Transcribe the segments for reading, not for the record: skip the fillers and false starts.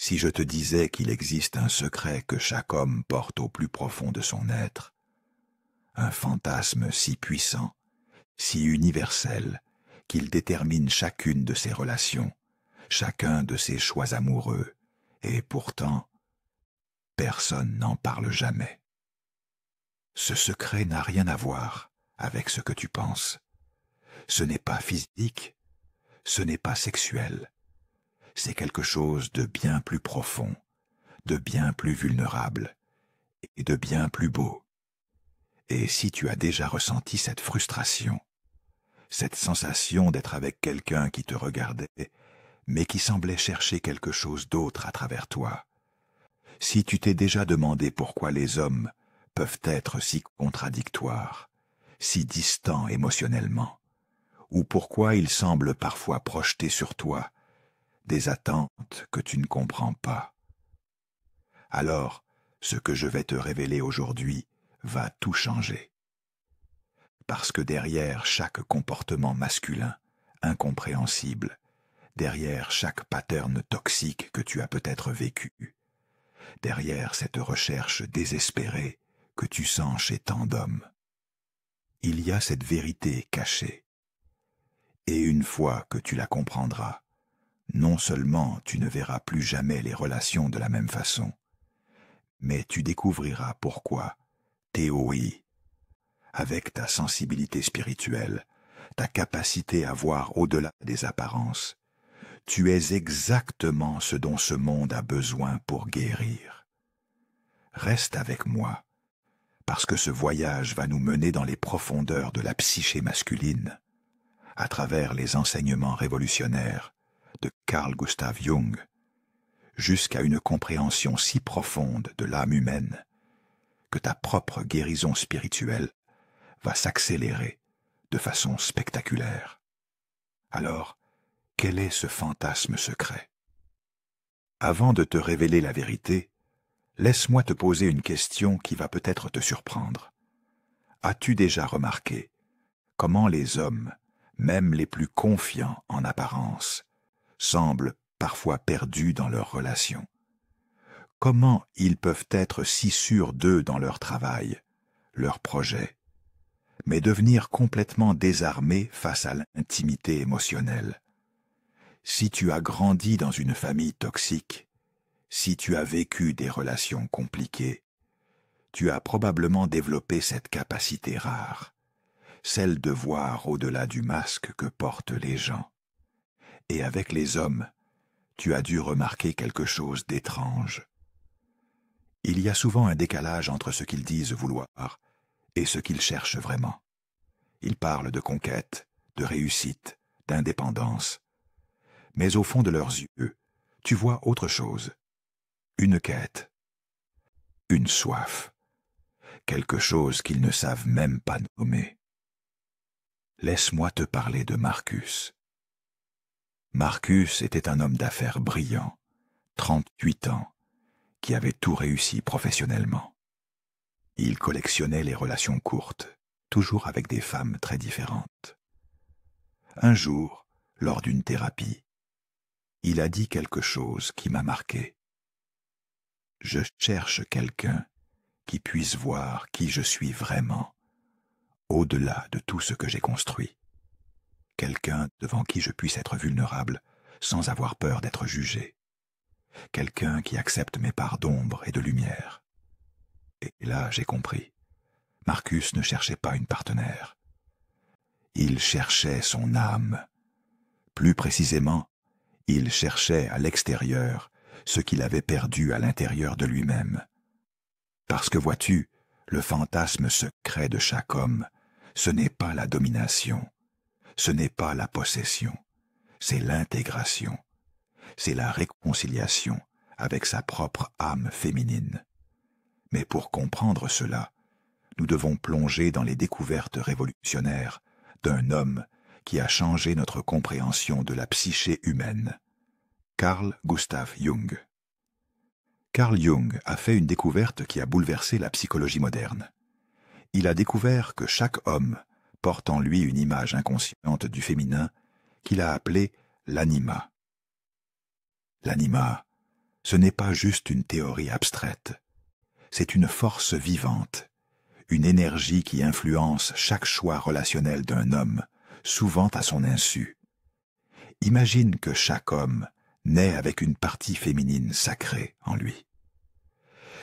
Si je te disais qu'il existe un secret que chaque homme porte au plus profond de son être, un fantasme si puissant, si universel, qu'il détermine chacune de ses relations, chacun de ses choix amoureux, et pourtant, personne n'en parle jamais. Ce secret n'a rien à voir avec ce que tu penses. Ce n'est pas physique, ce n'est pas sexuel. C'est quelque chose de bien plus profond, de bien plus vulnérable et de bien plus beau. Et si tu as déjà ressenti cette frustration, cette sensation d'être avec quelqu'un qui te regardait, mais qui semblait chercher quelque chose d'autre à travers toi, si tu t'es déjà demandé pourquoi les hommes peuvent être si contradictoires, si distants émotionnellement, ou pourquoi ils semblent parfois projeter sur toi des attentes que tu ne comprends pas, alors ce que je vais te révéler aujourd'hui va tout changer. Parce que derrière chaque comportement masculin, incompréhensible, derrière chaque pattern toxique que tu as peut-être vécu, derrière cette recherche désespérée que tu sens chez tant d'hommes, il y a cette vérité cachée. Et une fois que tu la comprendras, non seulement tu ne verras plus jamais les relations de la même façon, mais tu découvriras pourquoi Théoï, avec ta sensibilité spirituelle, ta capacité à voir au-delà des apparences, tu es exactement ce dont ce monde a besoin pour guérir. Reste avec moi, parce que ce voyage va nous mener dans les profondeurs de la psyché masculine, à travers les enseignements révolutionnaires de Carl Gustav Jung, jusqu'à une compréhension si profonde de l'âme humaine que ta propre guérison spirituelle va s'accélérer de façon spectaculaire. Alors, quel est ce fantasme secret? Avant de te révéler la vérité, laisse-moi te poser une question qui va peut-être te surprendre. As-tu déjà remarqué comment les hommes, même les plus confiants en apparence, semblent parfois perdus dans leurs relations? Comment ils peuvent être si sûrs d'eux dans leur travail, leurs projets, mais devenir complètement désarmés face à l'intimité émotionnelle? Si tu as grandi dans une famille toxique, si tu as vécu des relations compliquées, tu as probablement développé cette capacité rare, celle de voir au-delà du masque que portent les gens. Et avec les hommes, tu as dû remarquer quelque chose d'étrange. Il y a souvent un décalage entre ce qu'ils disent vouloir et ce qu'ils cherchent vraiment. Ils parlent de conquête, de réussite, d'indépendance. Mais au fond de leurs yeux, tu vois autre chose. Une quête, une soif, quelque chose qu'ils ne savent même pas nommer. Laisse-moi te parler de Marcus. Marcus était un homme d'affaires brillant, 38 ans, qui avait tout réussi professionnellement. Il collectionnait les relations courtes, toujours avec des femmes très différentes. Un jour, lors d'une thérapie, il a dit quelque chose qui m'a marqué. Je cherche quelqu'un qui puisse voir qui je suis vraiment, au-delà de tout ce que j'ai construit. Quelqu'un devant qui je puisse être vulnérable sans avoir peur d'être jugé. Quelqu'un qui accepte mes parts d'ombre et de lumière. Et là, j'ai compris. Marcus ne cherchait pas une partenaire. Il cherchait son âme. Plus précisément, il cherchait à l'extérieur ce qu'il avait perdu à l'intérieur de lui-même. Parce que vois-tu, le fantasme secret de chaque homme, ce n'est pas la domination, ce n'est pas la possession, c'est l'intégration, c'est la réconciliation avec sa propre âme féminine. Mais pour comprendre cela, nous devons plonger dans les découvertes révolutionnaires d'un homme qui a changé notre compréhension de la psyché humaine, Carl Gustav Jung. Carl Jung a fait une découverte qui a bouleversé la psychologie moderne. Il a découvert que chaque homme porte en lui une image inconsciente du féminin qu'il a appelée l'anima. L'anima, ce n'est pas juste une théorie abstraite, c'est une force vivante, une énergie qui influence chaque choix relationnel d'un homme, souvent à son insu. Imagine que chaque homme naît avec une partie féminine sacrée en lui.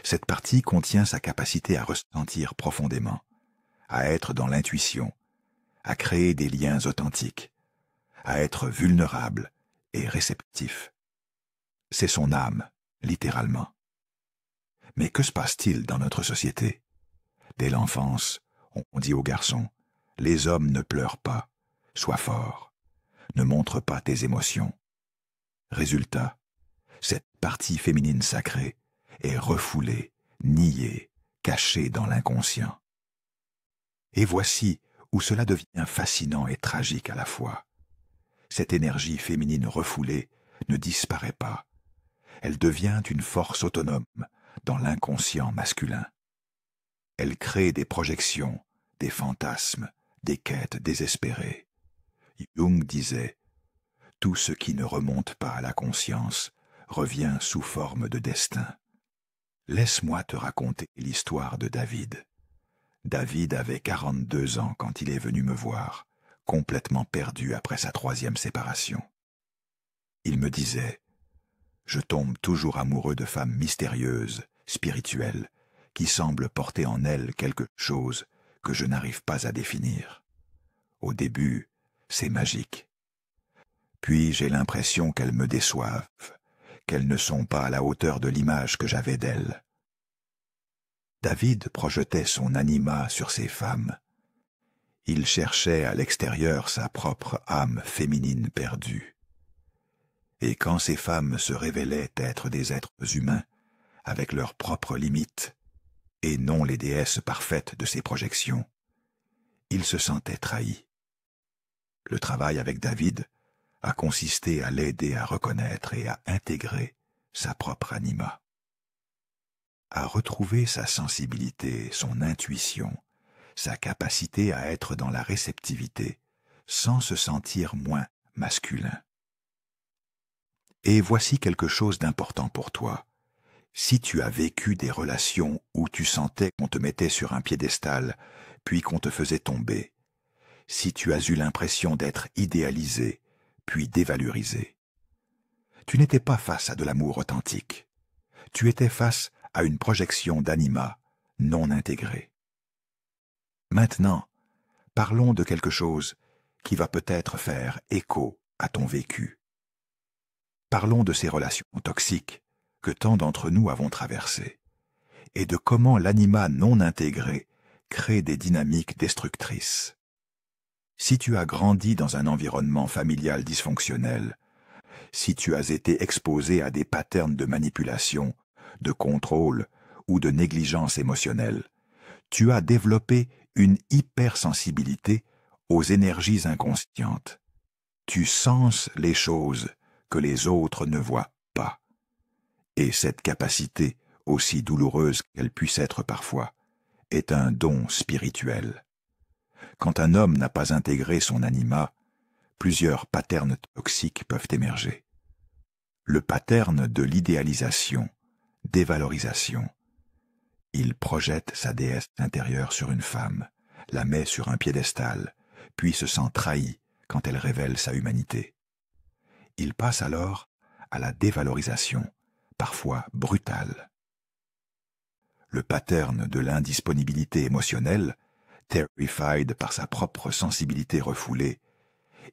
Cette partie contient sa capacité à ressentir profondément, à être dans l'intuition, à créer des liens authentiques, à être vulnérable et réceptif. C'est son âme, littéralement. Mais que se passe-t-il dans notre société? Dès l'enfance, on dit aux garçons, « Les hommes ne pleurent pas, sois fort, ne montre pas tes émotions. » Résultat, cette partie féminine sacrée est refoulée, niée, cachée dans l'inconscient. Et voici où cela devient fascinant et tragique à la fois. Cette énergie féminine refoulée ne disparaît pas. Elle devient une force autonome dans l'inconscient masculin. Elle crée des projections, des fantasmes, des quêtes désespérées. Jung disait « Tout ce qui ne remonte pas à la conscience revient sous forme de destin. » Laisse-moi te raconter l'histoire de David. David avait 42 ans quand il est venu me voir, complètement perdu après sa 3e séparation. Il me disait « Je tombe toujours amoureux de femmes mystérieuses, spirituelles, qui semblent porter en elles quelque chose que je n'arrive pas à définir. Au début, c'est magique. Puis j'ai l'impression qu'elles me déçoivent, qu'elles ne sont pas à la hauteur de l'image que j'avais d'elles. » David projetait son anima sur ces femmes. Il cherchait à l'extérieur sa propre âme féminine perdue. Et quand ces femmes se révélaient être des êtres humains, avec leurs propres limites, et non les déesses parfaites de ses projections, il se sentait trahi. Le travail avec David a consisté à l'aider à reconnaître et à intégrer sa propre anima, à retrouver sa sensibilité, son intuition, sa capacité à être dans la réceptivité, sans se sentir moins masculin. Et voici quelque chose d'important pour toi. Si tu as vécu des relations où tu sentais qu'on te mettait sur un piédestal, puis qu'on te faisait tomber, si tu as eu l'impression d'être idéalisé, puis dévalorisé, tu n'étais pas face à de l'amour authentique. Tu étais face à une projection d'anima non intégrée. Maintenant, parlons de quelque chose qui va peut-être faire écho à ton vécu. Parlons de ces relations toxiques que tant d'entre nous avons traversées, et de comment l'anima non intégré crée des dynamiques destructrices. Si tu as grandi dans un environnement familial dysfonctionnel, si tu as été exposé à des patterns de manipulation, de contrôle ou de négligence émotionnelle, tu as développé une hypersensibilité aux énergies inconscientes. Tu senses les choses que les autres ne voient pas. Et cette capacité, aussi douloureuse qu'elle puisse être parfois, est un don spirituel. Quand un homme n'a pas intégré son anima, plusieurs patterns toxiques peuvent émerger. Le pattern de l'idéalisation, dévalorisation. Il projette sa déesse intérieure sur une femme, la met sur un piédestal, puis se sent trahi quand elle révèle sa humanité. Il passe alors à la dévalorisation, parfois brutale. Le pattern de l'indisponibilité émotionnelle, terrified par sa propre sensibilité refoulée,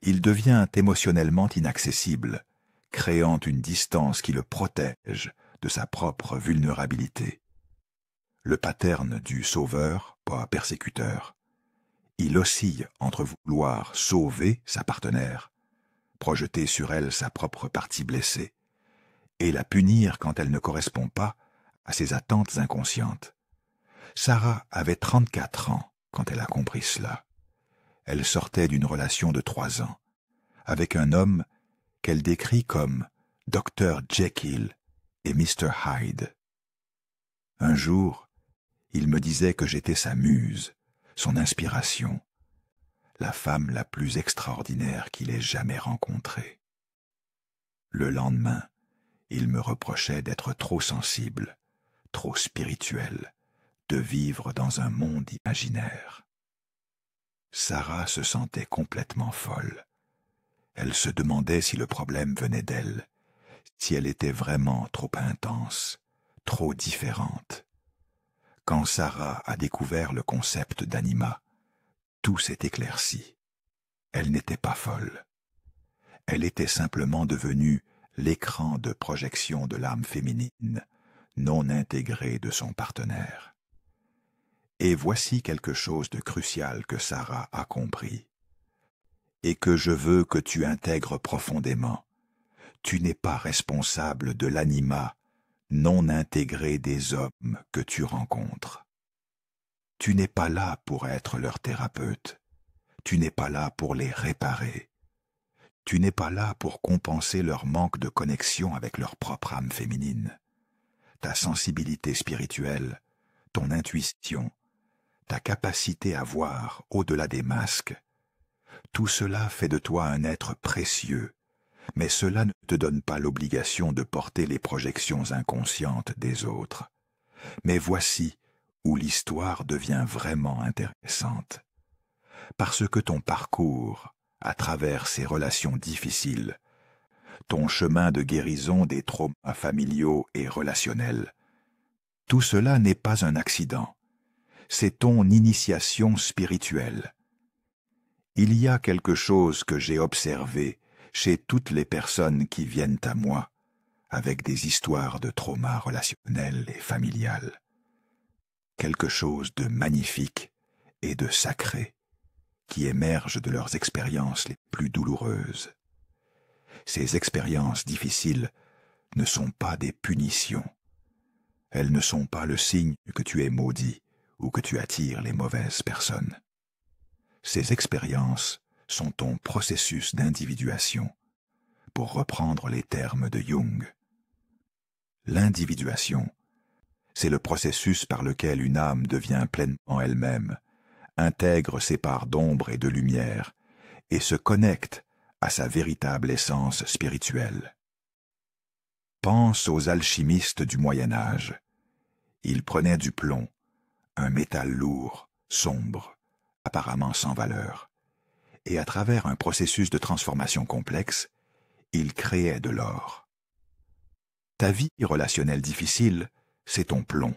il devient émotionnellement inaccessible, créant une distance qui le protège de sa propre vulnérabilité. Le pattern du sauveur, pas persécuteur. Il oscille entre vouloir sauver sa partenaire, projeter sur elle sa propre partie blessée, et la punir quand elle ne correspond pas à ses attentes inconscientes. Sarah avait 34 ans quand elle a compris cela. Elle sortait d'une relation de 3 ans, avec un homme qu'elle décrit comme Dr. Jekyll et Mr. Hyde. Un jour, il me disait que j'étais sa muse, son inspiration, la femme la plus extraordinaire qu'il ait jamais rencontrée. Le lendemain, Il me reprochait d'être trop sensible, trop spirituel, de vivre dans un monde imaginaire. Sarah se sentait complètement folle. Elle se demandait si le problème venait d'elle, si elle était vraiment trop intense, trop différente. Quand Sarah a découvert le concept d'anima, tout s'est éclairci. Elle n'était pas folle. Elle était simplement devenue l'écran de projection de l'âme féminine, non intégrée de son partenaire. Et voici quelque chose de crucial que Sarah a compris, et que je veux que tu intègres profondément. Tu n'es pas responsable de l'anima non intégré des hommes que tu rencontres. Tu n'es pas là pour être leur thérapeute. Tu n'es pas là pour les réparer. Tu n'es pas là pour compenser leur manque de connexion avec leur propre âme féminine. Ta sensibilité spirituelle, ton intuition, ta capacité à voir au-delà des masques, tout cela fait de toi un être précieux, mais cela ne te donne pas l'obligation de porter les projections inconscientes des autres. Mais voici où l'histoire devient vraiment intéressante. Parce que ton parcours, à travers ces relations difficiles, ton chemin de guérison des traumas familiaux et relationnels, tout cela n'est pas un accident. C'est ton initiation spirituelle. Il y a quelque chose que j'ai observé chez toutes les personnes qui viennent à moi avec des histoires de traumas relationnels et familiales. Quelque chose de magnifique et de sacré qui émerge de leurs expériences les plus douloureuses. Ces expériences difficiles ne sont pas des punitions. Elles ne sont pas le signe que tu es maudit ou que tu attires les mauvaises personnes. Ces expériences sont ton processus d'individuation, pour reprendre les termes de Jung. L'individuation, c'est le processus par lequel une âme devient pleinement elle-même, intègre ses parts d'ombre et de lumière, et se connecte à sa véritable essence spirituelle. Pense aux alchimistes du Moyen-Âge. Ils prenaient du plomb, un métal lourd, sombre, apparemment sans valeur, et à travers un processus de transformation complexe, ils créaient de l'or. Ta vie relationnelle difficile, c'est ton plomb.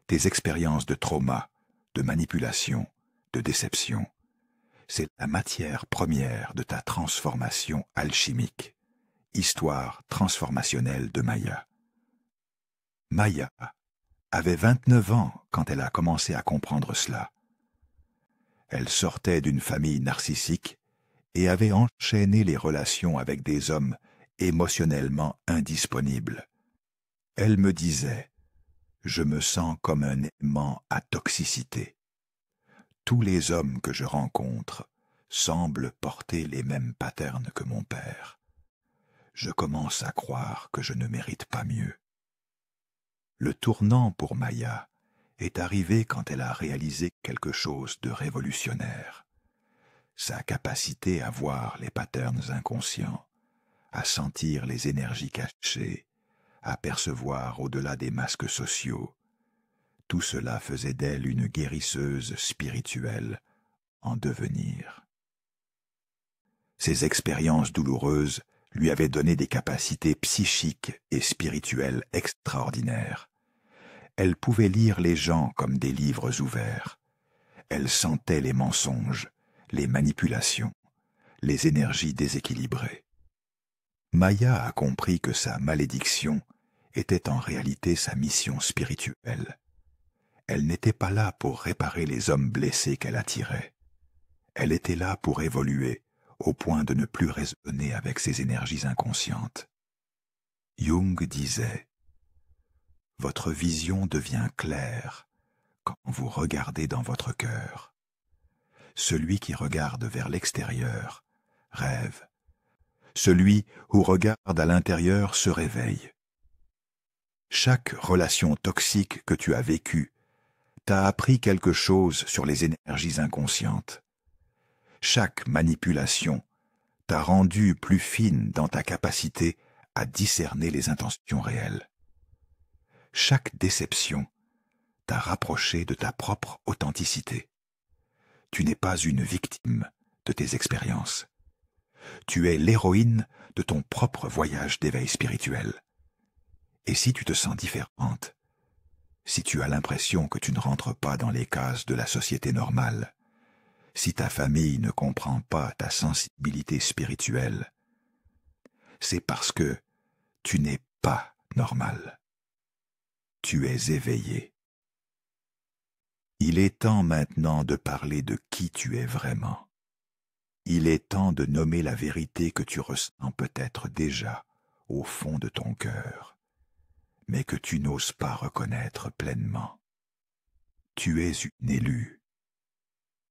Tes expériences de trauma, de manipulation, de déception, c'est la matière première de ta transformation alchimique. Histoire transformationnelle de Maya. Maya avait 29 ans quand elle a commencé à comprendre cela. Elle sortait d'une famille narcissique et avait enchaîné les relations avec des hommes émotionnellement indisponibles. Elle me disait « Je me sens comme un aimant à toxicité. Tous les hommes que je rencontre semblent porter les mêmes patterns que mon père. Je commence à croire que je ne mérite pas mieux. » Le tournant pour Maya est arrivé quand elle a réalisé quelque chose de révolutionnaire. Sa capacité à voir les patterns inconscients, à sentir les énergies cachées, à percevoir au-delà des masques sociaux. Tout cela faisait d'elle une guérisseuse spirituelle en devenir. Ces expériences douloureuses lui avaient donné des capacités psychiques et spirituelles extraordinaires. Elle pouvait lire les gens comme des livres ouverts. Elle sentait les mensonges, les manipulations, les énergies déséquilibrées. Maya a compris que sa malédiction était en réalité sa mission spirituelle. Elle n'était pas là pour réparer les hommes blessés qu'elle attirait. Elle était là pour évoluer, au point de ne plus raisonner avec ses énergies inconscientes. Jung disait « Votre vision devient claire quand vous regardez dans votre cœur. Celui qui regarde vers l'extérieur rêve. Celui où regarde à l'intérieur se réveille. Chaque relation toxique que tu as vécue t'a appris quelque chose sur les énergies inconscientes. Chaque manipulation t'a rendu plus fine dans ta capacité à discerner les intentions réelles. Chaque déception t'a rapproché de ta propre authenticité. Tu n'es pas une victime de tes expériences. Tu es l'héroïne de ton propre voyage d'éveil spirituel. Et si tu te sens différente, si tu as l'impression que tu ne rentres pas dans les cases de la société normale, si ta famille ne comprend pas ta sensibilité spirituelle, c'est parce que tu n'es pas normal. Tu es éveillé. Il est temps maintenant de parler de qui tu es vraiment. Il est temps de nommer la vérité que tu ressens peut-être déjà au fond de ton cœur, mais que tu n'oses pas reconnaître pleinement. Tu es une élue.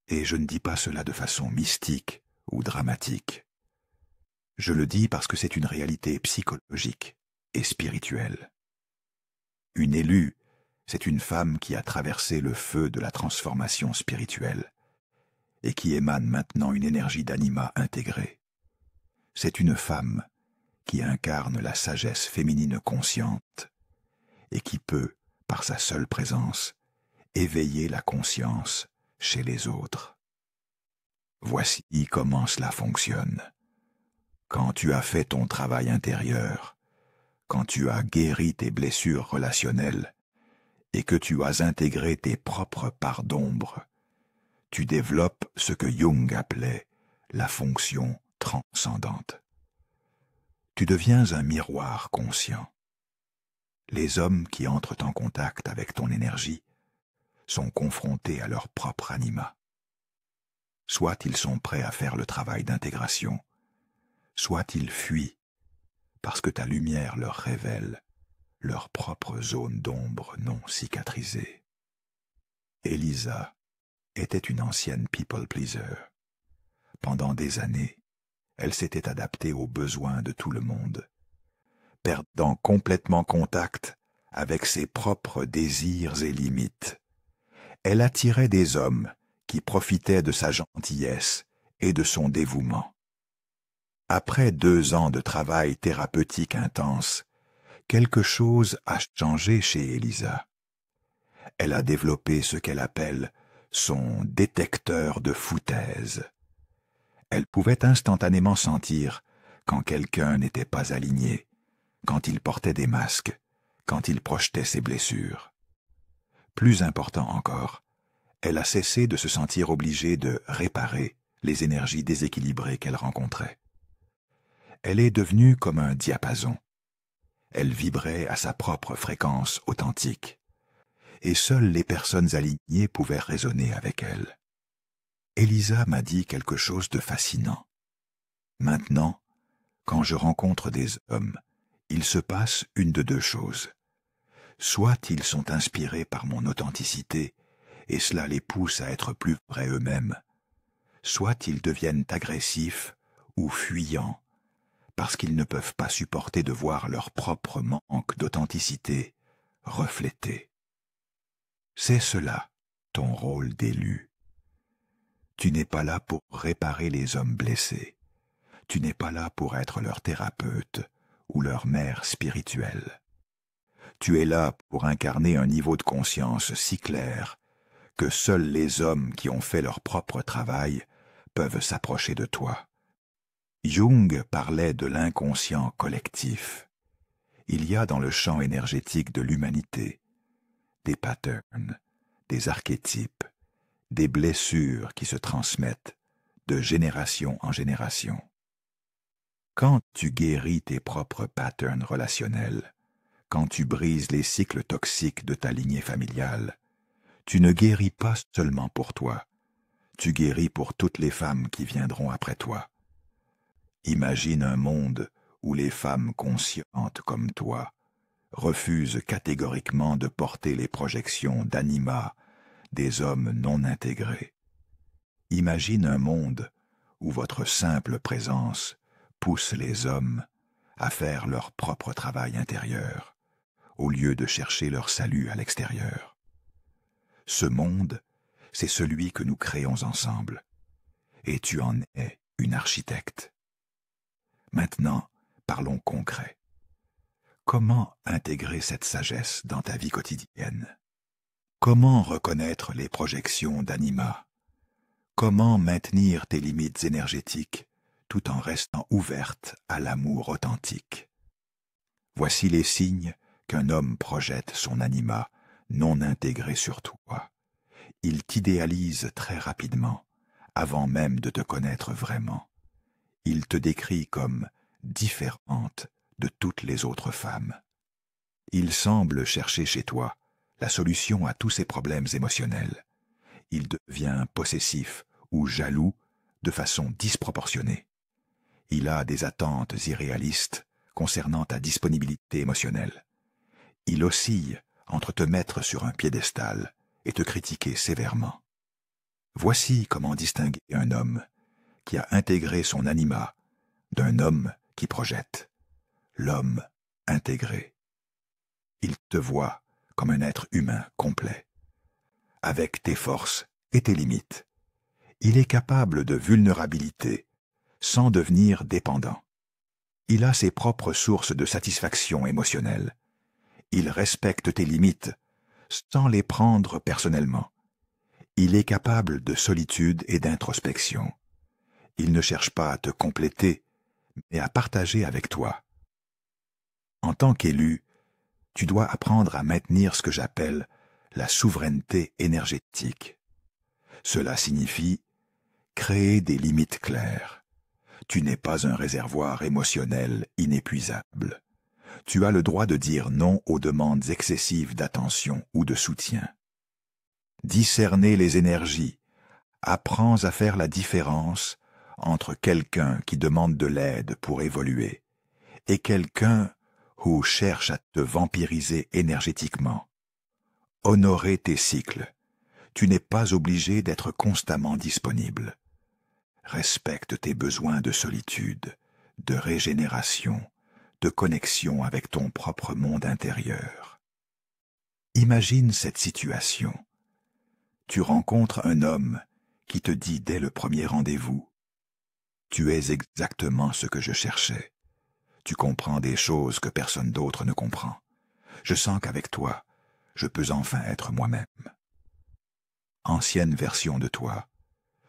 Et je ne dis pas cela de façon mystique ou dramatique. Je le dis parce que c'est une réalité psychologique et spirituelle. Une élue, c'est une femme qui a traversé le feu de la transformation spirituelle et qui émane maintenant une énergie d'anima intégrée. C'est une femme qui incarne la sagesse féminine consciente et qui peut, par sa seule présence, éveiller la conscience chez les autres. Voici comment cela fonctionne. Quand tu as fait ton travail intérieur, quand tu as guéri tes blessures relationnelles et que tu as intégré tes propres parts d'ombre, tu développes ce que Jung appelait la fonction transcendante. Tu deviens un miroir conscient. Les hommes qui entrent en contact avec ton énergie sont confrontés à leur propre anima. Soit ils sont prêts à faire le travail d'intégration, soit ils fuient parce que ta lumière leur révèle leur propre zone d'ombre non cicatrisée. Elisa était une ancienne people pleaser. Pendant des années, elle s'était adaptée aux besoins de tout le monde, perdant complètement contact avec ses propres désirs et limites. Elle attirait des hommes qui profitaient de sa gentillesse et de son dévouement. Après 2 ans de travail thérapeutique intense, quelque chose a changé chez Elisa. Elle a développé ce qu'elle appelle son détecteur de foutaise. Elle pouvait instantanément sentir quand quelqu'un n'était pas aligné, quand il portait des masques, quand il projetait ses blessures. Plus important encore, elle a cessé de se sentir obligée de réparer les énergies déséquilibrées qu'elle rencontrait. Elle est devenue comme un diapason. Elle vibrait à sa propre fréquence authentique, et seules les personnes alignées pouvaient résonner avec elle. Elisa m'a dit quelque chose de fascinant. Maintenant, quand je rencontre des hommes, il se passe une de 2 choses. Soit ils sont inspirés par mon authenticité, et cela les pousse à être plus vrais eux-mêmes, soit ils deviennent agressifs ou fuyants, parce qu'ils ne peuvent pas supporter de voir leur propre manque d'authenticité reflété. C'est cela, ton rôle d'élu. Tu n'es pas là pour réparer les hommes blessés. Tu n'es pas là pour être leur thérapeute ou leur mère spirituelle. Tu es là pour incarner un niveau de conscience si clair que seuls les hommes qui ont fait leur propre travail peuvent s'approcher de toi. Jung parlait de l'inconscient collectif. Il y a dans le champ énergétique de l'humanité des patterns, des archétypes, des blessures qui se transmettent de génération en génération. Quand tu guéris tes propres patterns relationnels, quand tu brises les cycles toxiques de ta lignée familiale, tu ne guéris pas seulement pour toi, tu guéris pour toutes les femmes qui viendront après toi. Imagine un monde où les femmes conscientes comme toi refusent catégoriquement de porter les projections d'anima des hommes non intégrés. Imagine un monde où votre simple présence pousse les hommes à faire leur propre travail intérieur, au lieu de chercher leur salut à l'extérieur. Ce monde, c'est celui que nous créons ensemble, et tu en es une architecte. Maintenant, parlons concret. Comment intégrer cette sagesse dans ta vie quotidienne? Comment reconnaître les projections d'anima? Comment maintenir tes limites énergétiques tout en restant ouverte à l'amour authentique? Voici les signes qu'un homme projette son anima non intégré sur toi. Il t'idéalise très rapidement, avant même de te connaître vraiment. Il te décrit comme différente de toutes les autres femmes. Il semble chercher chez toi la solution à tous ses problèmes émotionnels. Il devient possessif ou jaloux de façon disproportionnée. Il a des attentes irréalistes concernant ta disponibilité émotionnelle. Il oscille entre te mettre sur un piédestal et te critiquer sévèrement. Voici comment distinguer un homme qui a intégré son anima d'un homme qui projette. L'homme intégré. Il te voit comme un être humain complet, avec tes forces et tes limites. Il est capable de vulnérabilité sans devenir dépendant. Il a ses propres sources de satisfaction émotionnelle. Il respecte tes limites sans les prendre personnellement. Il est capable de solitude et d'introspection. Il ne cherche pas à te compléter, mais à partager avec toi. En tant qu'élu, tu dois apprendre à maintenir ce que j'appelle la souveraineté énergétique. Cela signifie créer des limites claires. Tu n'es pas un réservoir émotionnel inépuisable. Tu as le droit de dire non aux demandes excessives d'attention ou de soutien. Discerner les énergies. Apprends à faire la différence entre quelqu'un qui demande de l'aide pour évoluer et quelqu'un ou cherche à te vampiriser énergétiquement. Honorer tes cycles. Tu n'es pas obligé d'être constamment disponible. Respecte tes besoins de solitude, de régénération, de connexion avec ton propre monde intérieur. Imagine cette situation. Tu rencontres un homme qui te dit dès le premier rendez-vous « Tu es exactement ce que je cherchais. Tu comprends des choses que personne d'autre ne comprend. Je sens qu'avec toi, je peux enfin être moi-même. » Ancienne version de toi,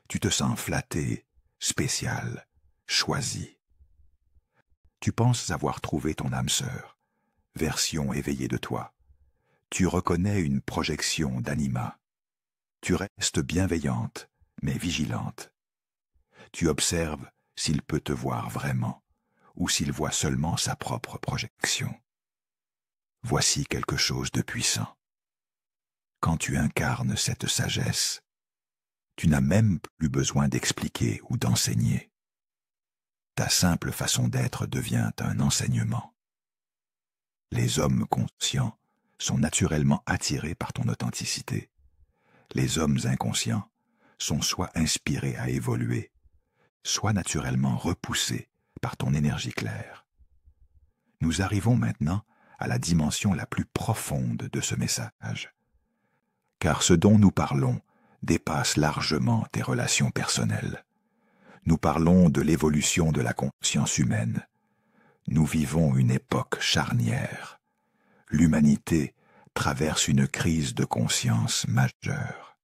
tu te sens flatté, spécial, choisi. Tu penses avoir trouvé ton âme sœur, version éveillée de toi. Tu reconnais une projection d'anima. Tu restes bienveillante, mais vigilante. Tu observes s'il peut te voir vraiment, ou s'il voit seulement sa propre projection. Voici quelque chose de puissant. Quand tu incarnes cette sagesse, tu n'as même plus besoin d'expliquer ou d'enseigner. Ta simple façon d'être devient un enseignement. Les hommes conscients sont naturellement attirés par ton authenticité. Les hommes inconscients sont soit inspirés à évoluer, soit naturellement repoussés par ton énergie claire. Nous arrivons maintenant à la dimension la plus profonde de ce message. Car ce dont nous parlons dépasse largement tes relations personnelles. Nous parlons de l'évolution de la conscience humaine. Nous vivons une époque charnière. L'humanité traverse une crise de conscience majeure.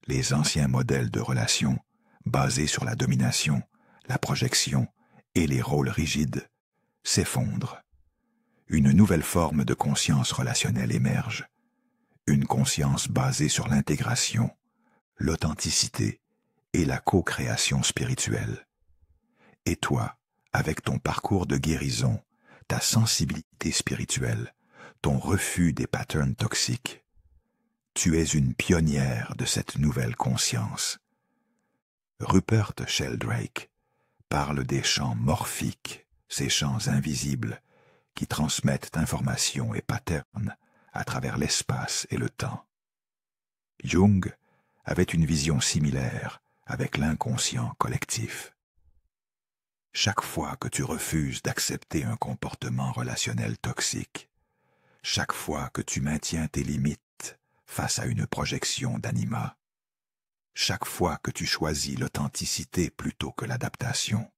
Les anciens modèles de relations, basés sur la domination, la projection et les rôles rigides, s'effondrent. Une nouvelle forme de conscience relationnelle émerge. Une conscience basée sur l'intégration, l'authenticité et la co-création spirituelle. Et toi, avec ton parcours de guérison, ta sensibilité spirituelle, ton refus des patterns toxiques, tu es une pionnière de cette nouvelle conscience. Rupert Sheldrake parle des champs morphiques, ces champs invisibles qui transmettent informations et patterns à travers l'espace et le temps. Jung avait une vision similaire avec l'inconscient collectif. Chaque fois que tu refuses d'accepter un comportement relationnel toxique, chaque fois que tu maintiens tes limites face à une projection d'anima, chaque fois que tu choisis l'authenticité plutôt que l'adaptation,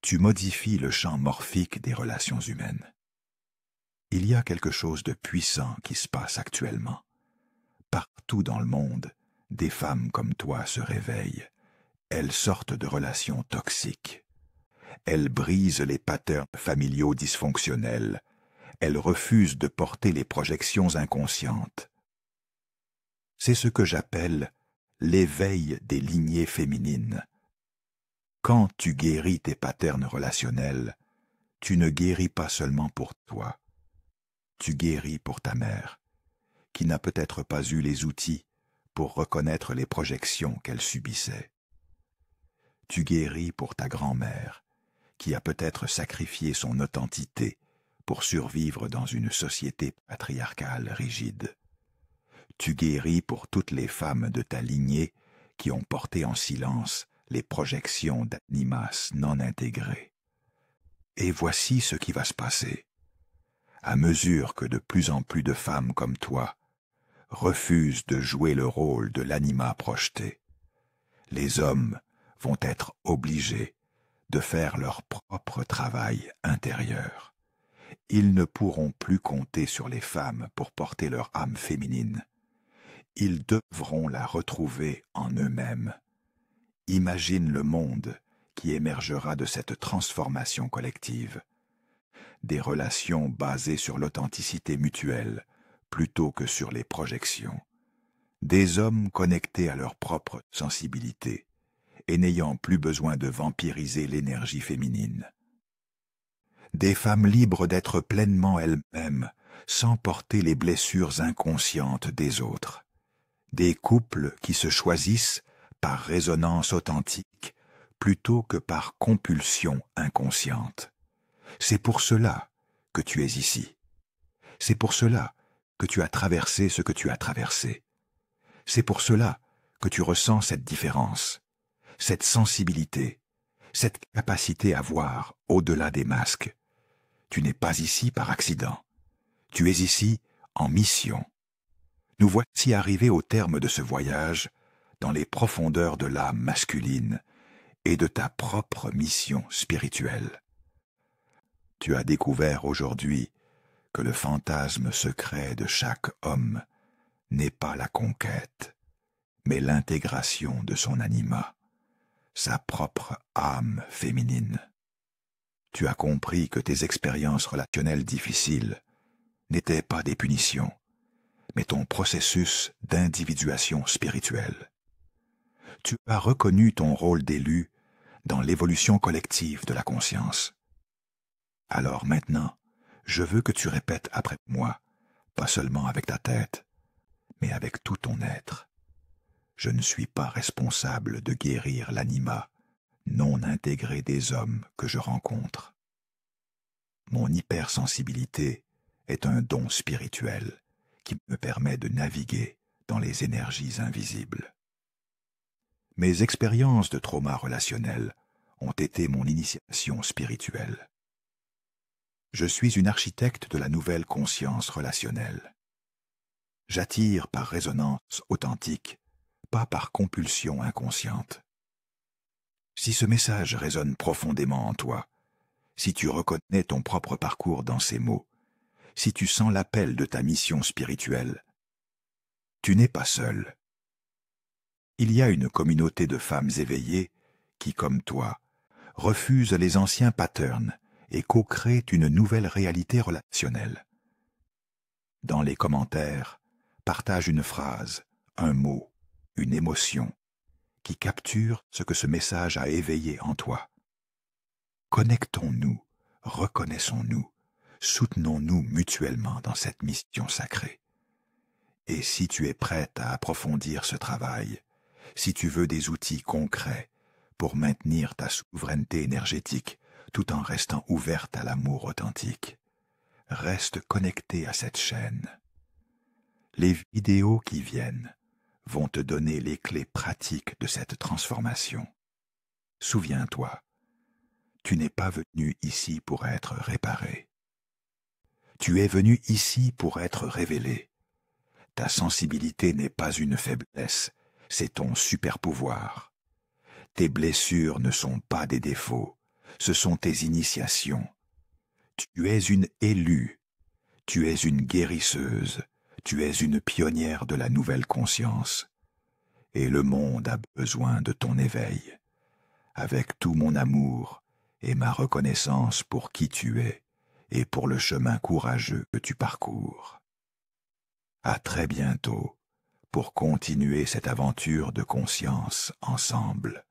tu modifies le champ morphique des relations humaines. Il y a quelque chose de puissant qui se passe actuellement. Partout dans le monde, des femmes comme toi se réveillent. Elles sortent de relations toxiques. Elles brisent les patterns familiaux dysfonctionnels. Elles refusent de porter les projections inconscientes. C'est ce que j'appelle l'éveil des lignées féminines. Quand tu guéris tes patterns relationnels, tu ne guéris pas seulement pour toi. Tu guéris pour ta mère, qui n'a peut-être pas eu les outils pour reconnaître les projections qu'elle subissait. Tu guéris pour ta grand-mère, qui a peut-être sacrifié son authenticité pour survivre dans une société patriarcale rigide. Tu guéris pour toutes les femmes de ta lignée qui ont porté en silence les projections d'animas non intégrées. Et voici ce qui va se passer. À mesure que de plus en plus de femmes comme toi refusent de jouer le rôle de l'anima projeté, les hommes vont être obligés de faire leur propre travail intérieur. Ils ne pourront plus compter sur les femmes pour porter leur âme féminine. Ils devront la retrouver en eux-mêmes. Imagine le monde qui émergera de cette transformation collective. Des relations basées sur l'authenticité mutuelle plutôt que sur les projections. Des hommes connectés à leur propre sensibilité et n'ayant plus besoin de vampiriser l'énergie féminine. Des femmes libres d'être pleinement elles-mêmes sans porter les blessures inconscientes des autres. Des couples qui se choisissent par résonance authentique plutôt que par compulsion inconsciente. C'est pour cela que tu es ici. C'est pour cela que tu as traversé ce que tu as traversé. C'est pour cela que tu ressens cette différence, cette sensibilité, cette capacité à voir au-delà des masques. Tu n'es pas ici par accident. Tu es ici en mission. Nous voici arrivés au terme de ce voyage dans les profondeurs de l'âme masculine et de ta propre mission spirituelle. Tu as découvert aujourd'hui que le fantasme secret de chaque homme n'est pas la conquête, mais l'intégration de son anima, sa propre âme féminine. Tu as compris que tes expériences relationnelles difficiles n'étaient pas des punitions, mais ton processus d'individuation spirituelle. Tu as reconnu ton rôle d'élu dans l'évolution collective de la conscience. Alors maintenant, je veux que tu répètes après moi, pas seulement avec ta tête, mais avec tout ton être. Je ne suis pas responsable de guérir l'anima non intégré des hommes que je rencontre. Mon hypersensibilité est un don spirituel qui me permet de naviguer dans les énergies invisibles. Mes expériences de trauma relationnel ont été mon initiation spirituelle. Je suis une architecte de la nouvelle conscience relationnelle. J'attire par résonance authentique, pas par compulsion inconsciente. Si ce message résonne profondément en toi, si tu reconnais ton propre parcours dans ces mots, si tu sens l'appel de ta mission spirituelle, tu n'es pas seul. Il y a une communauté de femmes éveillées qui, comme toi, refusent les anciens patterns et co-créent une nouvelle réalité relationnelle. Dans les commentaires, partage une phrase, un mot, une émotion qui capture ce que ce message a éveillé en toi. Connectons-nous, reconnaissons-nous, soutenons-nous mutuellement dans cette mission sacrée. Et si tu es prête à approfondir ce travail, si tu veux des outils concrets pour maintenir ta souveraineté énergétique tout en restant ouverte à l'amour authentique, reste connecté à cette chaîne. Les vidéos qui viennent vont te donner les clés pratiques de cette transformation. Souviens-toi, tu n'es pas venu ici pour être réparé. Tu es venu ici pour être révélé. Ta sensibilité n'est pas une faiblesse, c'est ton super-pouvoir. Tes blessures ne sont pas des défauts, ce sont tes initiations. Tu es une élue, tu es une guérisseuse, tu es une pionnière de la nouvelle conscience. Et le monde a besoin de ton éveil. Avec tout mon amour et ma reconnaissance pour qui tu es et pour le chemin courageux que tu parcours. À très bientôt pour continuer cette aventure de conscience ensemble.